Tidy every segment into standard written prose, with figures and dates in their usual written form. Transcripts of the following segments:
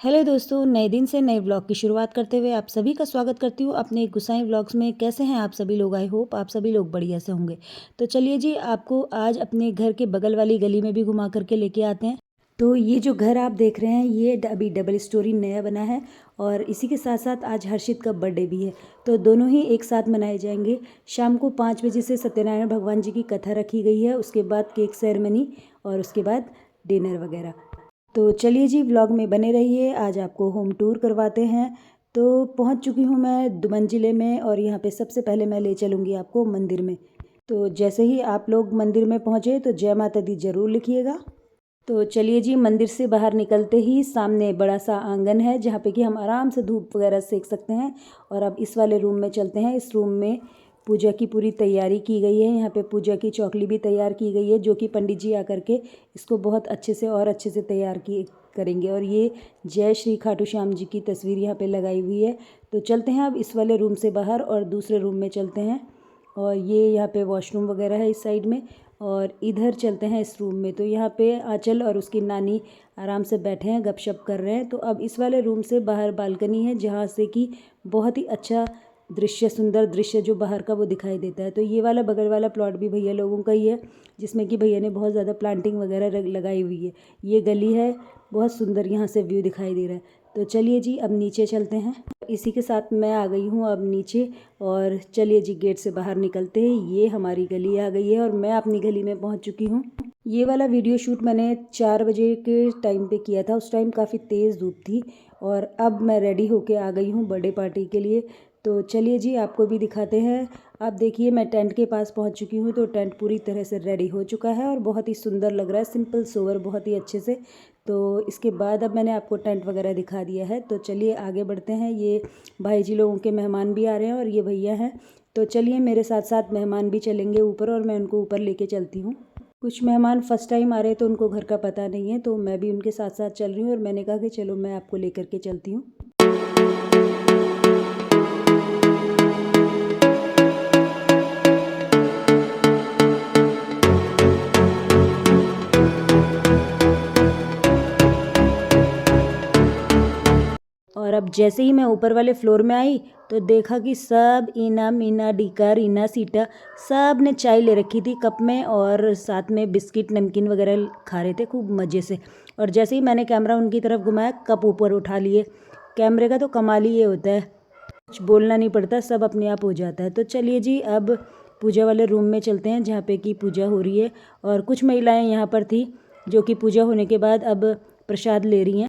Hello दोस्तों, नए दिन से नए व्लॉग की शुरुआत करते हुए आप सभी का स्वागत करती हूँ अपने गुसाई व्लॉग्स में। कैसे हैं आप सभी लोग? आई होप आप सभी लोग बढ़िया से होंगे। तो चलिए जी, आपको आज अपने घर के बगल वाली गली में भी घुमा करके लेके आते हैं। तो ये जो घर आप देख रहे हैं ये अभी डबल स्टोरी नया बना है और इसी के साथ साथ आज हर्षित का बर्थडे भी है। तो दोनों ही एक साथ मनाए जाएंगे। शाम को 5 बजे से सत्यनारायण भगवान जी की कथा रखी गई है, उसके बाद केक सेरेमनी और उसके बाद डिनर वगैरह। तो चलिए जी, व्लॉग में बने रहिए। आज आपको होम टूर करवाते हैं। तो पहुंच चुकी हूं मैं दुमंजिले में और यहाँ पे सबसे पहले मैं ले चलूँगी आपको मंदिर में। तो जैसे ही आप लोग मंदिर में पहुँचे तो जय माता दी ज़रूर लिखिएगा। तो चलिए जी, मंदिर से बाहर निकलते ही सामने बड़ा सा आंगन है जहाँ पे कि हम आराम से धूप वगैरह सेक सकते हैं। और अब इस वाले रूम में चलते हैं। इस रूम में पूजा की पूरी तैयारी की गई है। यहाँ पे पूजा की चौकली भी तैयार की गई है जो कि पंडित जी आकर के इसको बहुत अच्छे से और अच्छे से तैयार की करेंगे। और ये जय श्री खाटू श्याम जी की तस्वीर यहाँ पे लगाई हुई है। तो चलते हैं अब इस वाले रूम से बाहर और दूसरे रूम में चलते हैं। और ये यहाँ पे वॉशरूम वगैरह है इस साइड में। और इधर चलते हैं इस रूम में। तो यहाँ पे आंचल और उसकी नानी आराम से बैठे हैं, गपशप कर रहे हैं। तो अब इस वाले रूम से बाहर बालकनी है जहाँ से कि बहुत ही अच्छा दृश्य, सुंदर दृश्य जो बाहर का वो दिखाई देता है। तो ये वाला बगल वाला प्लॉट भी भैया लोगों का ही है जिसमें कि भैया ने बहुत ज़्यादा प्लांटिंग वगैरह लगाई हुई है। ये गली है, बहुत सुंदर यहाँ से व्यू दिखाई दे रहा है। तो चलिए जी, अब नीचे चलते हैं। इसी के साथ मैं आ गई हूँ अब नीचे। और चलिए जी, गेट से बाहर निकलते हैं। ये हमारी गली आ गई है और मैं अपनी गली में पहुँच चुकी हूँ। ये वाला वीडियो शूट मैंने 4 बजे के टाइम पे किया था। उस टाइम काफ़ी तेज़ धूप थी और अब मैं रेडी होके आ गई हूँ बर्थडे पार्टी के लिए। तो चलिए जी, आपको भी दिखाते हैं। आप देखिए, मैं टेंट के पास पहुंच चुकी हूं। तो टेंट पूरी तरह से रेडी हो चुका है और बहुत ही सुंदर लग रहा है, सिंपल सोवर, बहुत ही अच्छे से। तो इसके बाद अब मैंने आपको टेंट वगैरह दिखा दिया है। तो चलिए आगे बढ़ते हैं। ये भाई जी लोगों के मेहमान भी आ रहे हैं और ये भैया हैं। तो चलिए, मेरे साथ साथ मेहमान भी चलेंगे ऊपर और मैं उनको ऊपर लेके चलती हूँ। कुछ मेहमान फर्स्ट टाइम आ रहे हैं तो उनको घर का पता नहीं है, तो मैं भी उनके साथ साथ चल रही हूँ और मैंने कहा कि चलो मैं आपको लेकर के चलती हूँ। और अब जैसे ही मैं ऊपर वाले फ्लोर में आई तो देखा कि सब इना मीना डीका रीना सीटा सब ने चाय ले रखी थी कप में और साथ में बिस्किट नमकीन वगैरह खा रहे थे खूब मज़े से। और जैसे ही मैंने कैमरा उनकी तरफ घुमाया, कप ऊपर उठा लिए। कैमरे का तो कमाल ही ये होता है, कुछ बोलना नहीं पड़ता, सब अपने आप हो जाता है। तो चलिए जी, अब पूजा वाले रूम में चलते हैं जहाँ पे कि पूजा हो रही है। और कुछ महिलाएं यहाँ पर थी जो कि पूजा होने के बाद अब प्रसाद ले रही हैं।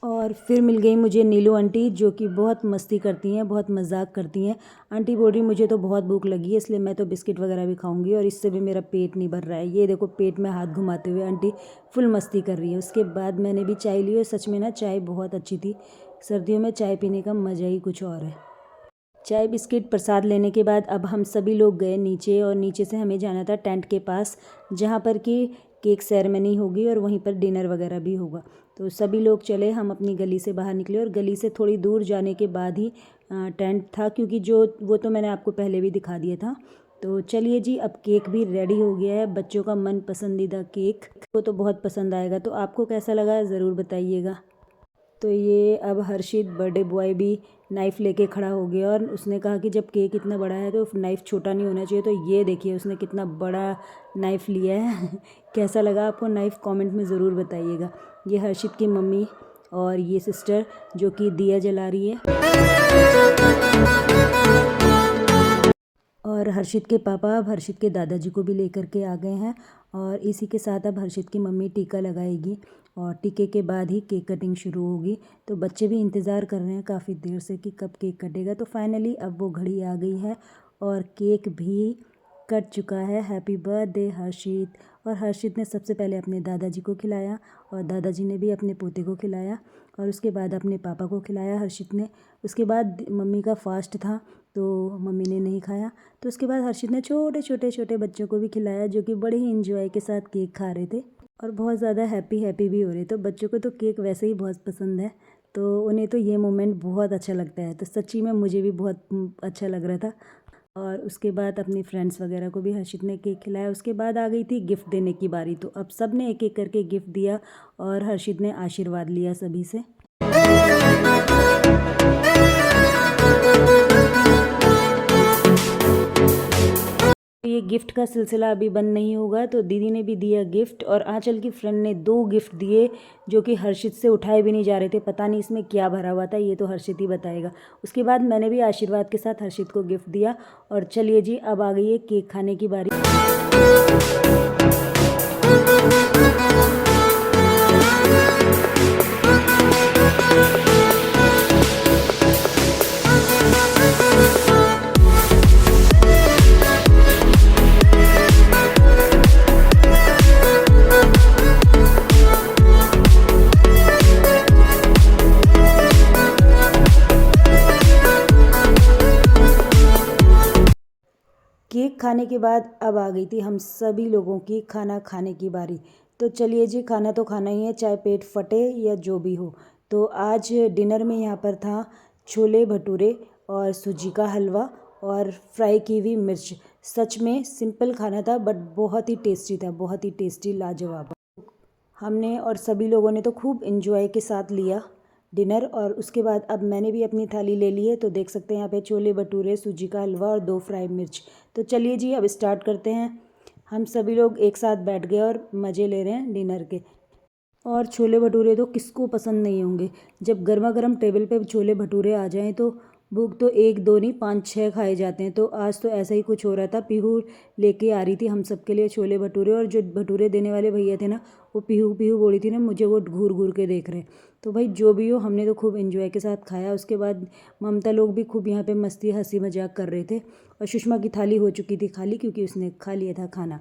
और फिर मिल गई मुझे नीलू आंटी जो कि बहुत मस्ती करती हैं, बहुत मजाक करती हैं। आंटी बोल रही मुझे तो बहुत भूख लगी है इसलिए मैं तो बिस्किट वगैरह भी खाऊंगी और इससे भी मेरा पेट नहीं भर रहा है। ये देखो, पेट में हाथ घुमाते हुए आंटी फुल मस्ती कर रही है। उसके बाद मैंने भी चाय ली और सच में ना चाय बहुत अच्छी थी। सर्दियों में चाय पीने का मज़ा ही कुछ और है। चाय बिस्किट प्रसाद लेने के बाद अब हम सभी लोग गए नीचे और नीचे से हमें जाना था टेंट के पास जहाँ पर कि केक सेरेमनी होगी और वहीं पर डिनर वगैरह भी होगा। तो सभी लोग चले, हम अपनी गली से बाहर निकले और गली से थोड़ी दूर जाने के बाद ही टेंट था, क्योंकि जो वो तो मैंने आपको पहले भी दिखा दिया था। तो चलिए जी, अब केक भी रेडी हो गया है, बच्चों का मन पसंदीदा केक। वो तो बहुत पसंद आएगा। तो आपको कैसा लगा ज़रूर बताइएगा। तो ये अब हर्षित बर्थडे बॉय भी नाइफ़ लेके खड़ा हो गया और उसने कहा कि जब केक इतना बड़ा है तो नाइफ़ छोटा नहीं होना चाहिए। तो ये देखिए उसने कितना बड़ा नाइफ़ लिया है। कैसा लगा आपको नाइफ़, कमेंट में ज़रूर बताइएगा। ये हर्षित की मम्मी और ये सिस्टर जो कि दिया जला रही है। और हर्षित के पापा अब हर्षित के दादाजी को भी लेकर के आ गए हैं। और इसी के साथ अब हर्षित की मम्मी टीका लगाएगी और टीके के बाद ही केक कटिंग शुरू होगी। तो बच्चे भी इंतज़ार कर रहे हैं काफ़ी देर से कि कब केक कटेगा। तो फाइनली अब वो घड़ी आ गई है और केक भी कट चुका है। हैप्पी बर्थडे हर्षित। और हर्षित ने सबसे पहले अपने दादाजी को खिलाया और दादाजी ने भी अपने पोते को खिलाया और उसके बाद अपने पापा को खिलाया हर्षित ने। उसके बाद मम्मी का फास्ट था तो मम्मी ने नहीं खाया। तो उसके बाद हर्षित ने छोटे बच्चों को भी खिलाया जो कि बड़े ही इंजॉय के साथ केक खा रहे थे और बहुत ज़्यादा हैप्पी भी हो रहे। तो बच्चों को तो केक वैसे ही बहुत पसंद है, तो उन्हें तो ये मोमेंट बहुत अच्छा लगता है। तो सच्ची में मुझे भी बहुत अच्छा लग रहा था। और उसके बाद अपनी फ्रेंड्स वगैरह को भी हर्षित ने केक खिलाया। उसके बाद आ गई थी गिफ्ट देने की बारी, तो अब सब ने एक एक करके गिफ्ट दिया और हर्षित ने आशीर्वाद लिया सभी से। ये गिफ्ट का सिलसिला अभी बंद नहीं होगा, तो दीदी ने भी दिया गिफ्ट और आंचल की फ्रेंड ने 2 गिफ्ट दिए जो कि हर्षित से उठाए भी नहीं जा रहे थे। पता नहीं इसमें क्या भरा हुआ था, ये तो हर्षित ही बताएगा। उसके बाद मैंने भी आशीर्वाद के साथ हर्षित को गिफ्ट दिया और चलिए जी अब आ गई है केक खाने की बारी। केक खाने के बाद अब आ गई थी हम सभी लोगों की खाना खाने की बारी। तो चलिए जी, खाना तो खाना ही है, चाहे पेट फटे या जो भी हो। तो आज डिनर में यहाँ पर था छोले भटूरे और सूजी का हलवा और फ्राई की हुई मिर्च। सच में सिंपल खाना था बट बहुत ही टेस्टी था, बहुत ही टेस्टी, लाजवाब। हमने और सभी लोगों ने तो खूब एंजॉय के साथ लिया डिनर। और उसके बाद अब मैंने भी अपनी थाली ले ली है, तो देख सकते हैं यहाँ पे छोले भटूरे, सूजी का हलवा और 2 फ्राई मिर्च। तो चलिए जी अब स्टार्ट करते हैं। हम सभी लोग एक साथ बैठ गए और मज़े ले रहे हैं डिनर के। और छोले भटूरे तो किसको पसंद नहीं होंगे। जब गर्मा गर्म टेबल पे छोले भटूरे आ जाएं तो भूख तो 1 2 नहीं 5 6 खाए जाते हैं। तो आज तो ऐसा ही कुछ हो रहा था। पीहू लेके आ रही थी हम सब के लिए छोले भटूरे, और जो भटूरे देने वाले भैया थे ना, वो पीहू पीहू बोली थी ना, मुझे वो घूर घूर के देख रहे। तो भाई जो भी हो, हमने तो खूब एंजॉय के साथ खाया। उसके बाद ममता लोग भी खूब यहाँ पे मस्ती हंसी मजाक कर रहे थे और सुषमा की थाली हो चुकी थी खाली, क्योंकि उसने खा लिया था खाना।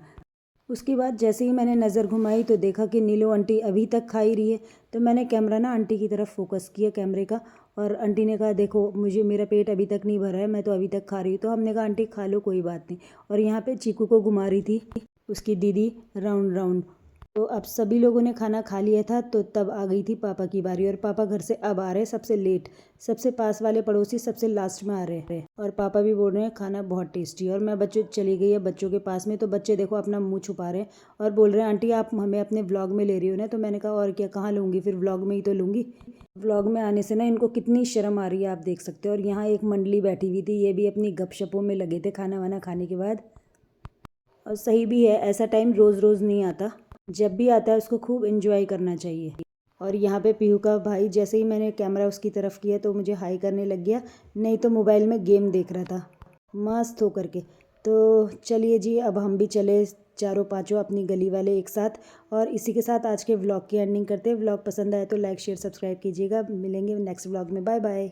उसके बाद जैसे ही मैंने नज़र घुमाई तो देखा कि नीलू आंटी अभी तक खा ही रही है। तो मैंने कैमरा ना आंटी की तरफ फोकस किया कैमरे का, और आंटी ने कहा देखो मुझे, मेरा पेट अभी तक नहीं भरा है, मैं तो अभी तक खा रही हूँ। तो हमने कहा आंटी खा लो, कोई बात नहीं। और यहाँ पे चीकू को घुमा रही थी उसकी दीदी राउंड राउंड। तो अब सभी लोगों ने खाना खा लिया था, तो तब आ गई थी पापा की बारी। और पापा घर से अब आ रहे सबसे लेट, सबसे पास वाले पड़ोसी सबसे लास्ट में आ रहे हैं। और पापा भी बोल रहे हैं खाना बहुत टेस्टी। और मैं बच्चों चली गई है बच्चों के पास में, तो बच्चे देखो अपना मुंह छुपा रहे हैं और बोल रहे हैं आंटी आप हमें अपने व्लॉग में ले रही हो ना। तो मैंने कहा और क्या, कहाँ लूँगी, फिर व्लॉग में ही तो लूँगी। व्लॉग में आने से ना इनको कितनी शर्म आ रही है, आप देख सकते हो। और यहाँ एक मंडली बैठी हुई थी, ये भी अपनी गपशपों में लगे थे खाना वाना खाने के बाद। और सही भी है, ऐसा टाइम रोज़ रोज़ नहीं आता, जब भी आता है उसको खूब एंजॉय करना चाहिए। और यहाँ पे पीहू का भाई, जैसे ही मैंने कैमरा उसकी तरफ किया तो मुझे हाई करने लग गया, नहीं तो मोबाइल में गेम देख रहा था मस्त होकर के। तो चलिए जी अब हम भी चले चारों पांचों अपनी गली वाले एक साथ। और इसी के साथ आज के व्लॉग की एंडिंग करते हैं। व्लॉग पसंद आए तो लाइक शेयर सब्सक्राइब कीजिएगा। मिलेंगे नेक्स्ट व्लॉग में, बाय बाय।